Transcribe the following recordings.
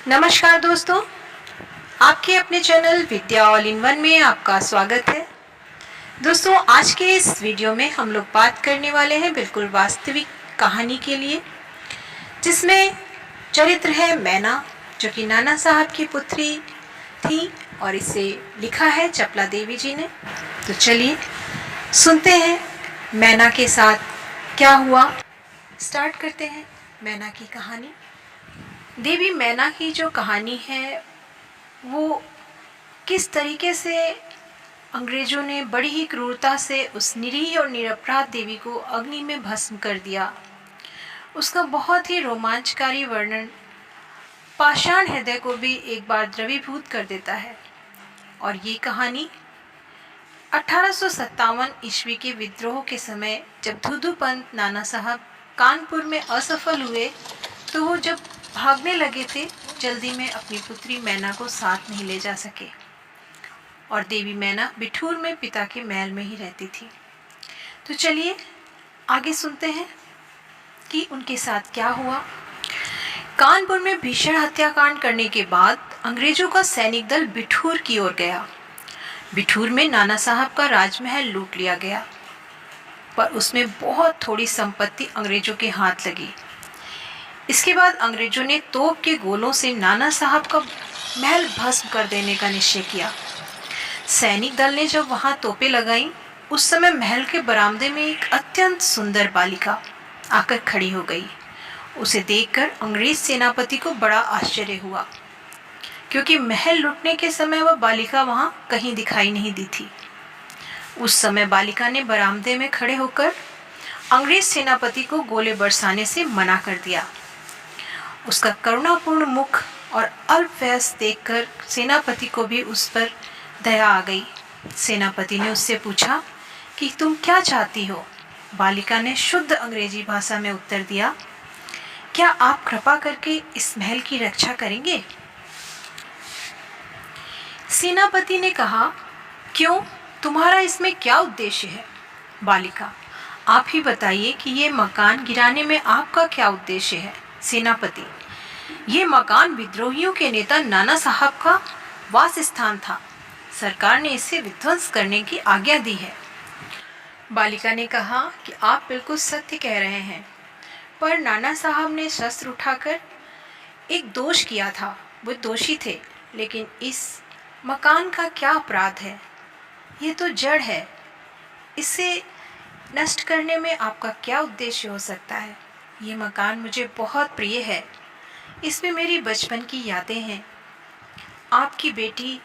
नमस्कार दोस्तों, आपके अपने channel Vidya all in one में आपका स्वागत है। दोस्तों, आज के इस वीडियो में हम लोग बात करने वाले हैं बिल्कुल वास्तविक कहानी के लिए, जिसमें चरित्र है मैना, जो कि नाना साहब की पुत्री थी और इसे लिखा है चपला देवी जी ने। तो चलिए सुनते हैं मैना के साथ क्या हुआ। स्टार्ट करते हैं मैना की कहानी। देवी मैना की जो कहानी है वो किस तरीके से अंग्रेज़ों ने बड़ी ही क्रूरता से उस निरीह और निरपराध देवी को अग्नि में भस्म कर दिया, उसका बहुत ही रोमांचकारी वर्णन पाषाण हृदय को भी एक बार द्रवीभूत कर देता है। और ये कहानी 1857 ईस्वी के विद्रोह के समय, जब धुधु पंत नाना साहब कानपुर में असफल हुए, तो वो जब भागने लगे थे, जल्दी में अपनी पुत्री मैना को साथ नहीं ले जा सके और देवी मैना बिठूर में पिता के महल में ही रहती थी। तो चलिए आगे सुनते हैं कि उनके साथ क्या हुआ। कानपुर में भीषण हत्याकांड करने के बाद अंग्रेजों का सैनिक दल बिठूर की ओर गया। बिठूर में नाना साहब का राजमहल लूट लिया गया, पर उसमें बहुत थोड़ी संपत्ति अंग्रेजों के हाथ लगी। इसके बाद अंग्रेजों ने तोप के गोलों से नाना साहब का महल भस्म कर देने का निश्चय किया। सैनिक दल ने जब वहां तोपें लगाईं, उस समय महल के बरामदे में एक अत्यंत सुंदर बालिका आकर खड़ी हो गई। उसे देखकर अंग्रेज सेनापति को बड़ा आश्चर्य हुआ, क्योंकि महल लूटने के समय वह बालिका वहां कहीं दिखाई नहीं दी थी। उस समय बालिका ने बरामदे में खड़े होकर अंग्रेज सेनापति को गोले बरसाने से मना कर दिया। उसका करुणापूर्ण मुख और अल्प वयस देखकर सेनापति को भी उस पर दया आ गई। सेनापति ने उससे पूछा कि तुम क्या चाहती हो। बालिका ने शुद्ध अंग्रेजी भाषा में उत्तर दिया, क्या आप कृपा करके इस महल की रक्षा करेंगे। सेनापति ने कहा, क्यों, तुम्हारा इसमें क्या उद्देश्य है। बालिका, आप ही बताइए कि ये मकान गिराने में आपका क्या उद्देश्य है। सेनापति, ये मकान विद्रोहियों के नेता नाना साहब का वास स्थान था, सरकार ने इसे विध्वंस करने की आज्ञा दी है। बालिका ने कहा कि आप बिल्कुल सत्य कह रहे हैं, पर नाना साहब ने शस्त्र उठाकर एक दोष किया था, वो दोषी थे, लेकिन इस मकान का क्या अपराध है। ये तो जड़ है, इसे नष्ट करने में आपका क्या उद्देश्य हो सकता है। ये मकान मुझे बहुत प्रिय है, इसमें मेरी बचपन की यादें हैं। आपकी बेटी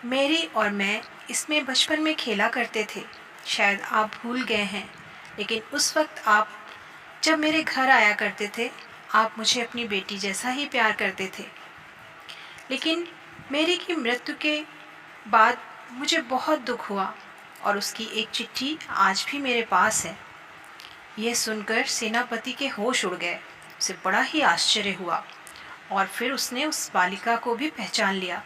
मेरी और मैं इसमें बचपन में खेला करते थे, शायद आप भूल गए हैं, लेकिन उस वक्त आप जब मेरे घर आया करते थे, आप मुझे अपनी बेटी जैसा ही प्यार करते थे। लेकिन मेरी की मृत्यु के बाद मुझे बहुत दुख हुआ और उसकी एक चिट्ठी आज भी मेरे पास है। यह सुनकर सेनापति के होश उड़ गए, उसे बड़ा ही आश्चर्य हुआ और फिर उसने उस बालिका को भी पहचान लिया।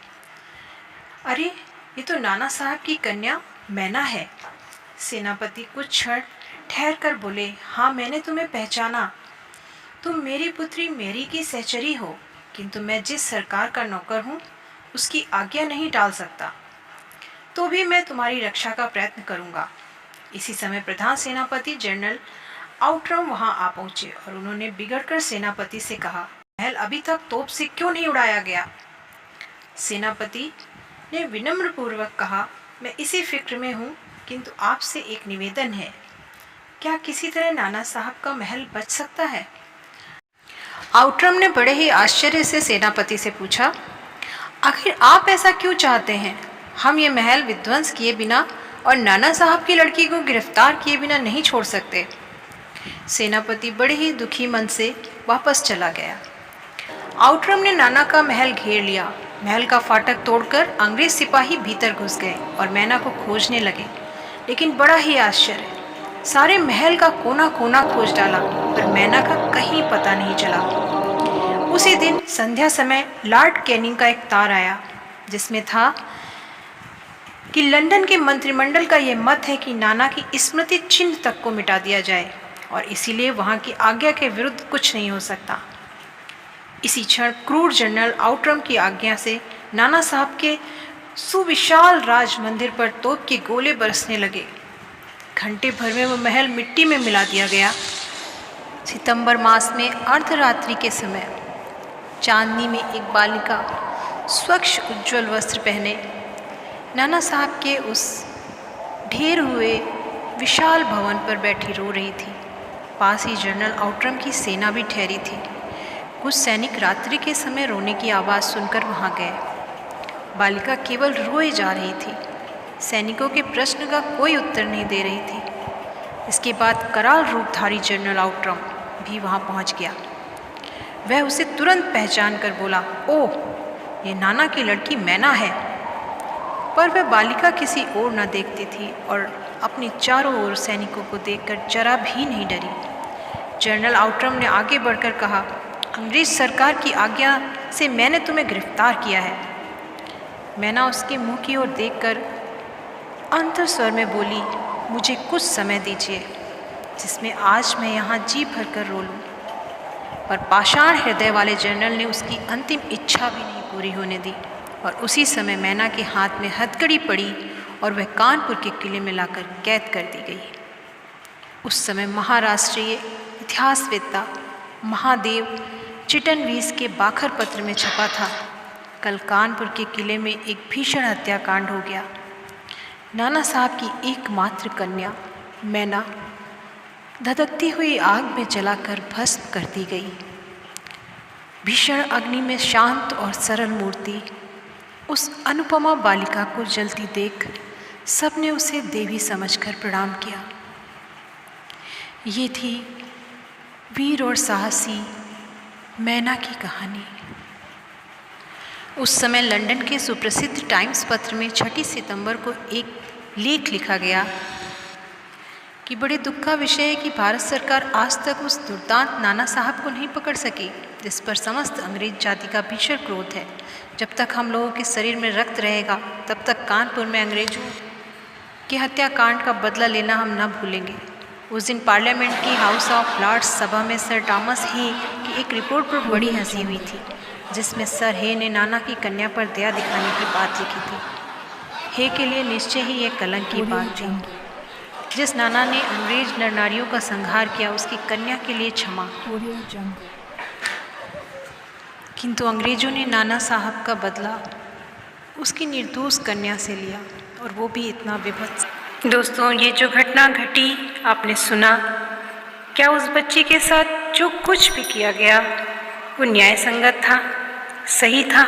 अरे, ये तो नाना साहब की कन्या मैना है। सेनापति कुछ क्षण ठहर कर बोले, हाँ, मैंने तुम्हें पहचाना। तुम मेरी पुत्री मेरी की सहचरी हो, किंतु मैं जिस सरकार का नौकर हूँ उसकी आज्ञा नहीं टाल सकता, तो भी मैं तुम्हारी रक्षा का प्रयत्न करूँगा। इसी समय प्रधान सेनापति जनरल आउटरम वहां आ पहुंचे और उन्होंने बिगड़कर सेनापति से कहा, महल अभी तक तोप से क्यों नहीं उड़ाया गया। सेनापति ने विनम्र पूर्वक कहा, मैं इसी फिक्र में हूँ, किंतु आपसे एक निवेदन है, क्या किसी तरह नाना साहब का महल बच सकता है। आउटरम ने बड़े ही आश्चर्य से सेनापति से पूछा, आखिर आप ऐसा क्यों चाहते हैं। हम ये महल विध्वंस किए बिना और नाना साहब की लड़की को गिरफ्तार किए बिना नहीं छोड़ सकते। सेनापति बड़े ही दुखी मन से वापस चला गया। आउटरम ने नाना का महल घेर लिया। महल का फाटक तोड़कर अंग्रेज सिपाही भीतर घुस गए और मैना को खोजने लगे, लेकिन बड़ा ही आश्चर्य, सारे महल का कोना कोना खोज डाला, पर मैना का कहीं पता नहीं चला। उसी दिन संध्या समय लॉर्ड कैनिंग का एक तार आया, जिसमें था कि लंदन के मंत्रिमंडल का यह मत है कि नाना की स्मृति चिन्ह तक को मिटा दिया जाए और इसीलिए वहाँ की आज्ञा के विरुद्ध कुछ नहीं हो सकता। इसी क्षण क्रूर जनरल आउट्रम की आज्ञा से नाना साहब के सुविशाल राज मंदिर पर तोप के गोले बरसने लगे। घंटे भर में वो महल मिट्टी में मिला दिया गया। सितंबर मास में अर्धरात्रि के समय चांदनी में एक बालिका स्वच्छ उज्ज्वल वस्त्र पहने नाना साहब के उस ढेर हुए विशाल भवन पर बैठी रो रही थी। पास ही जनरल आउट्रम की सेना भी ठहरी थी। कुछ सैनिक रात्रि के समय रोने की आवाज़ सुनकर वहाँ गए। बालिका केवल रोए जा रही थी। सैनिकों के प्रश्न का कोई उत्तर नहीं दे रही थी। इसके बाद कराल रूपधारी जनरल आउट्रम भी वहाँ पहुँच गया। वह उसे तुरंत पहचान कर बोला, ओह, ये नाना की लड़की मैना है। पर वह बालिका किसी ओर न देखती थी और अपनी चारों ओर सैनिकों को देखकर जरा भी नहीं डरी। जनरल आउट्रम ने आगे बढ़कर कहा, अंग्रेज सरकार की आज्ञा से मैंने तुम्हें गिरफ्तार किया है। मैना उसके मुंह की ओर देखकर अंतर स्वर में बोली, मुझे कुछ समय दीजिए जिसमें आज मैं यहाँ जी भरकर रो लूँ। पर पाषाण हृदय वाले जनरल ने उसकी अंतिम इच्छा भी नहीं पूरी होने दी और उसी समय मैना के हाथ में हथकड़ी पड़ी और वह कानपुर के किले में लाकर कैद कर दी गई। उस समय महाराष्ट्रीय इतिहासवेत्ता महादेव चिटनवीस के बाखर पत्र में छपा था, कल कानपुर के किले में एक भीषण हत्याकांड हो गया। नाना साहब की एकमात्र कन्या मैना धधकती हुई आग में जलाकर भस्म कर दी गई। भीषण अग्नि में शांत और सरल मूर्ति उस अनुपमा बालिका को जलती देख सबने उसे देवी समझकर प्रणाम किया। ये थी वीर और साहसी मैना की कहानी। उस समय लंदन के सुप्रसिद्ध टाइम्स पत्र में 6 सितंबर को एक लेख लिखा गया कि बड़े दुख का विषय है कि भारत सरकार आज तक उस दुर्दांत नाना साहब को नहीं पकड़ सकी जिस पर समस्त अंग्रेज जाति का भीषण क्रोध है। जब तक हम लोगों के शरीर में रक्त रहेगा तब तक कानपुर में अंग्रेजों के हत्याकांड का बदला लेना हम न भूलेंगे। उस दिन पार्लियामेंट की हाउस ऑफ लॉर्ड्स सभा में सर थॉमस हे की एक रिपोर्ट पर बड़ी हंसी हुई थी जिसमें सर हे ने नाना की कन्या पर दया दिखाने की बात लिखी थी। हे के लिए निश्चय ही एक कलंक की बात थी। जिस नाना ने अंग्रेज नर नारियों का संहार किया उसकी कन्या के लिए क्षमा, किंतु अंग्रेजों ने नाना साहब का बदला उसकी निर्दोष कन्या से लिया और वो भी इतना विभत्स। दोस्तों, ये जो घटना घटी आपने सुना, क्या उस बच्ची के साथ जो कुछ भी किया गया वो न्याय संगत था, सही था?